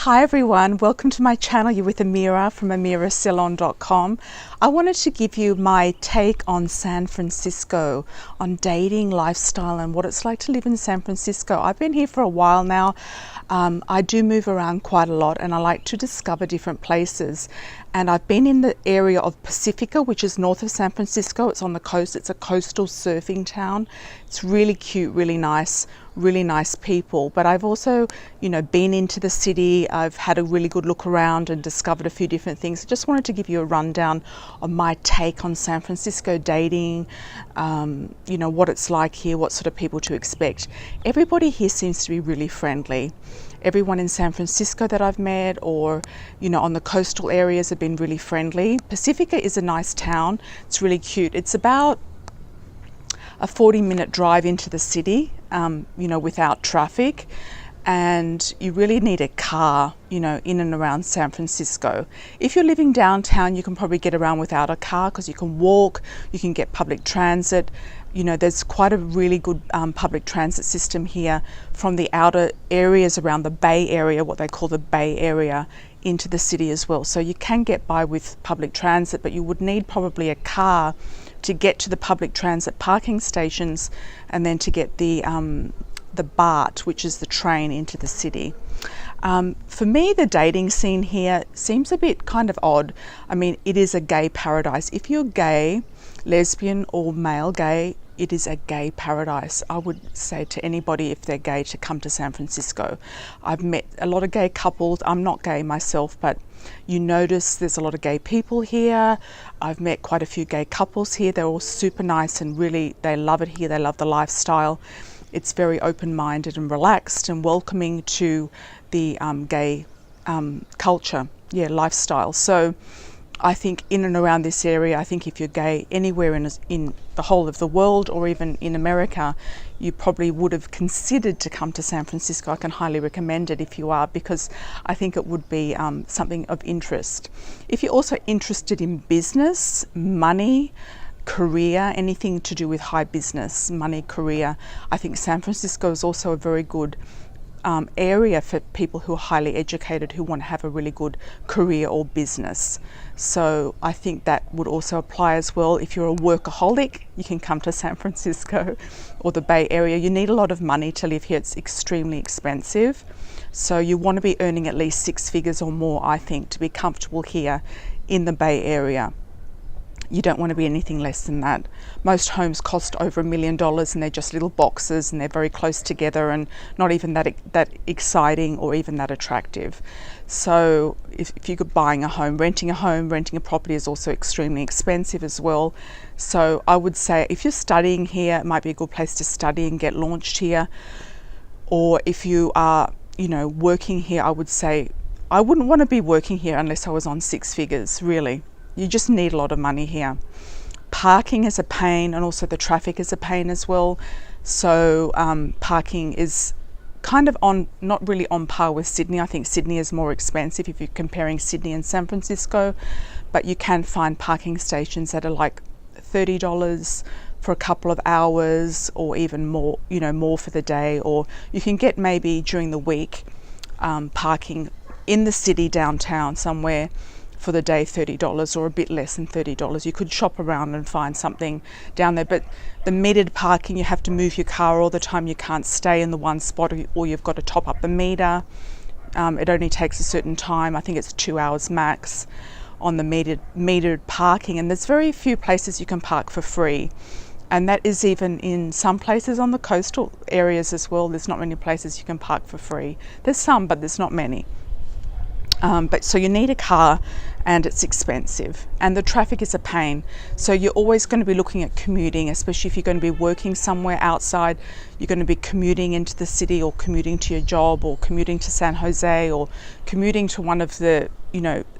Hi everyone, welcome to my channel. You're with Amira from amirasalon.com. I wanted to give you my take on San Francisco, on dating, lifestyle and what it's like to live in San Francisco. I've been here for a while now. I do move around quite a lot and I like to discover different places. And I've been in the area of Pacifica, which is north of San Francisco. It's on the coast. It's a coastal surfing town. It's really cute, really nice people. But I've also, been into the city. I've had a really good look around and discovered a few different things. I just wanted to give you a rundown of my take on San Francisco dating, what it's like here, what sort of people to expect. Everybody here seems to be really friendly. Everyone in San Francisco that I've met or, on the coastal areas have been really friendly. Pacifica is a nice town. It's really cute. It's about a 40-minute drive into the city, without traffic. And you really need a car, in and around San Francisco. If you're living downtown, you can probably get around without a car because you can walk, you can get public transit. There's quite a really good public transit system here from the outer areas around the Bay Area, what they call the Bay Area, into the city as well. So you can get by with public transit, but you would need probably a car to get to the public transit parking stations and then to get the BART, which is the train into the city. For me, the dating scene here seems a bit kind of odd. I mean, it is a gay paradise. If you're gay, lesbian or male gay, it is a gay paradise. I would say to anybody if they're gay to come to San Francisco. I've met a lot of gay couples. I'm not gay myself, but you notice there's a lot of gay people here. I've met quite a few gay couples here. They're all super nice and really, they love it here. They love the lifestyle. It's very open-minded and relaxed and welcoming to the gay culture, lifestyle. So I think in and around this area, I think if you're gay anywhere in the whole of the world or even in America, you probably would have considered to come to San Francisco. I can highly recommend it if you are, because I think it would be something of interest. If you're also interested in business, money, career, anything to do with high business, money, career, I think San Francisco is also a very good area for people who are highly educated, who want to have a really good career or business. So I think that would also apply as well. If you're a workaholic, you can come to San Francisco or the Bay Area. You need a lot of money to live here. It's extremely expensive. So you want to be earning at least 6 figures or more, I think, to be comfortable here in the Bay Area. You don't want to be anything less than that. Most homes cost over $1 million and they're just little boxes and they're very close together and not even that exciting or even that attractive. So if you're buying a home, renting a property is also extremely expensive as well. So I would say if you're studying here, it might be a good place to study and get launched here. Or if you are, working here, I would say I wouldn't want to be working here unless I was on 6 figures, really. You just need a lot of money here. Parking is a pain and also the traffic is a pain as well. So parking is kind of not really on par with Sydney. I think Sydney is more expensive if you're comparing Sydney and San Francisco, but you can find parking stations that are like $30 for a couple of hours or even more, more for the day, or you can get maybe during the week parking in the city downtown somewhere for the day $30 or a bit less than $30. You could shop around and find something down there, but the metered parking, you have to move your car all the time. You can't stay in the one spot or you've got to top up the meter. It only takes a certain time. I think it's 2 hours max on the metered parking, and there's very few places you can park for free. And that is even in some places on the coastal areas as well. There's not many places you can park for free. There's some, but there's not many. But so you need a car and it's expensive and the traffic is a pain. So you're always going to be looking at commuting, especially if you're going to be working somewhere outside. You're going to be commuting into the city or commuting to your job or commuting to San Jose or commuting to one of the,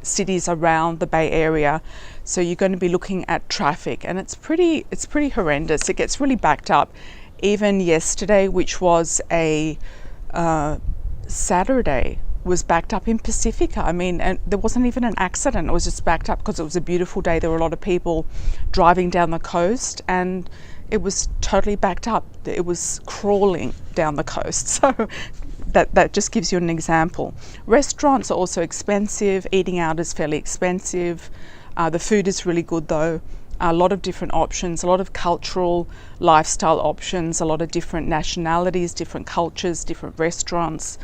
cities around the Bay Area. So you're going to be looking at traffic and it's pretty horrendous. It gets really backed up. Even yesterday, which was a Saturday, was backed up in Pacifica. I mean, and there wasn't even an accident. It was just backed up because it was a beautiful day. There were a lot of people driving down the coast and it was totally backed up. It was crawling down the coast. So that just gives you an example. Restaurants are also expensive. Eating out is fairly expensive. The food is really good though. A lot of different options, a lot of cultural lifestyle options, a lot of different nationalities, different cultures, different restaurants,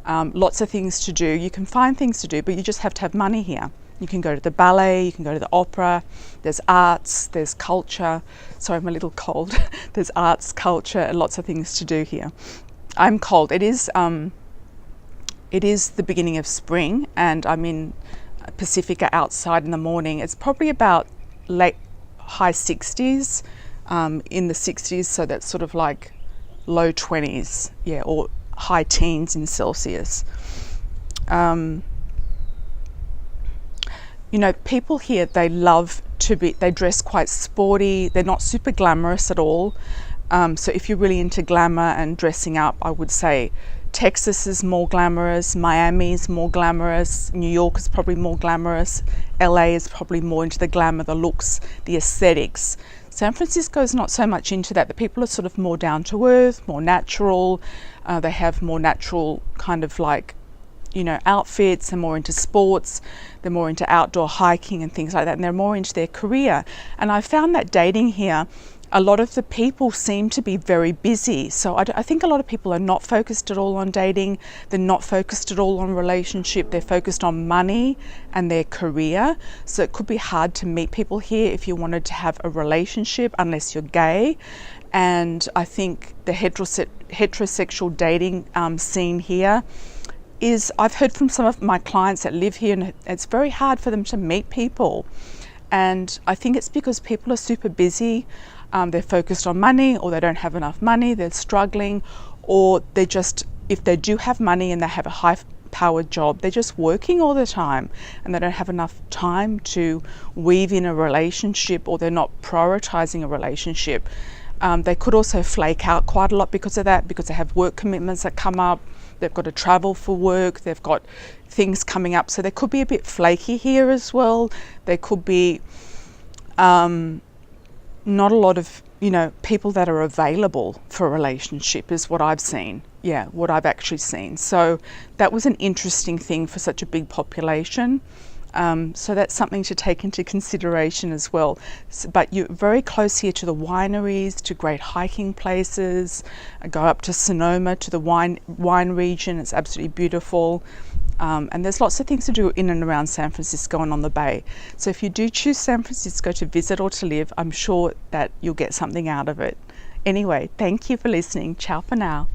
lots of things to do. You can find things to do, but you just have to have money here. You can go to the ballet, you can go to the opera, there's arts, there's culture. Sorry, I'm a little cold. There's arts, culture, and lots of things to do here. I'm cold. It is the beginning of spring, and I'm in Pacifica outside in the morning. It's probably about high 60s, in the 60s, so that's sort of like low 20s, yeah, or high teens in Celsius. You know, people here, they dress quite sporty. They're not super glamorous at all. So if you're really into glamour and dressing up, I would say Texas is more glamorous, Miami is more glamorous, New York is probably more glamorous, LA is probably more into the glamour, the looks, the aesthetics. San Francisco is not so much into that. The people are sort of more down to earth, more natural. They have more natural kind of like, you know, outfits. They're more into sports. They're more into outdoor hiking and things like that. And they're more into their career. And I found that dating here, a lot of the people seem to be very busy. So I think a lot of people are not focused at all on dating. They're not focused at all on relationship. They're focused on money and their career. So it could be hard to meet people here if you wanted to have a relationship, unless you're gay. And I think the heterosexual dating scene here is, I've heard from some of my clients that live here, and it's very hard for them to meet people. And I think it's because people are super busy. They're focused on money, or they don't have enough money, they're struggling, or they're just, if they do have money and they have a high-powered job, they're just working all the time and they don't have enough time to weave in a relationship, or they're not prioritizing a relationship. They could also flake out quite a lot because of that, because they have work commitments that come up. They've got to travel for work, they've got things coming up, so they could be a bit flaky here as well. There could be not a lot of, you know, people that are available for a relationship is what I've seen. Yeah, what I've actually seen. So that was an interesting thing for such a big population. So that's something to take into consideration as well. But you're very close here to the wineries, to great hiking places. Go up to Sonoma, to the wine region. It's absolutely beautiful. And there's lots of things to do in and around San Francisco and on the Bay. So if you do choose San Francisco to visit or to live, I'm sure that you'll get something out of it. Anyway, thank you for listening. Ciao for now.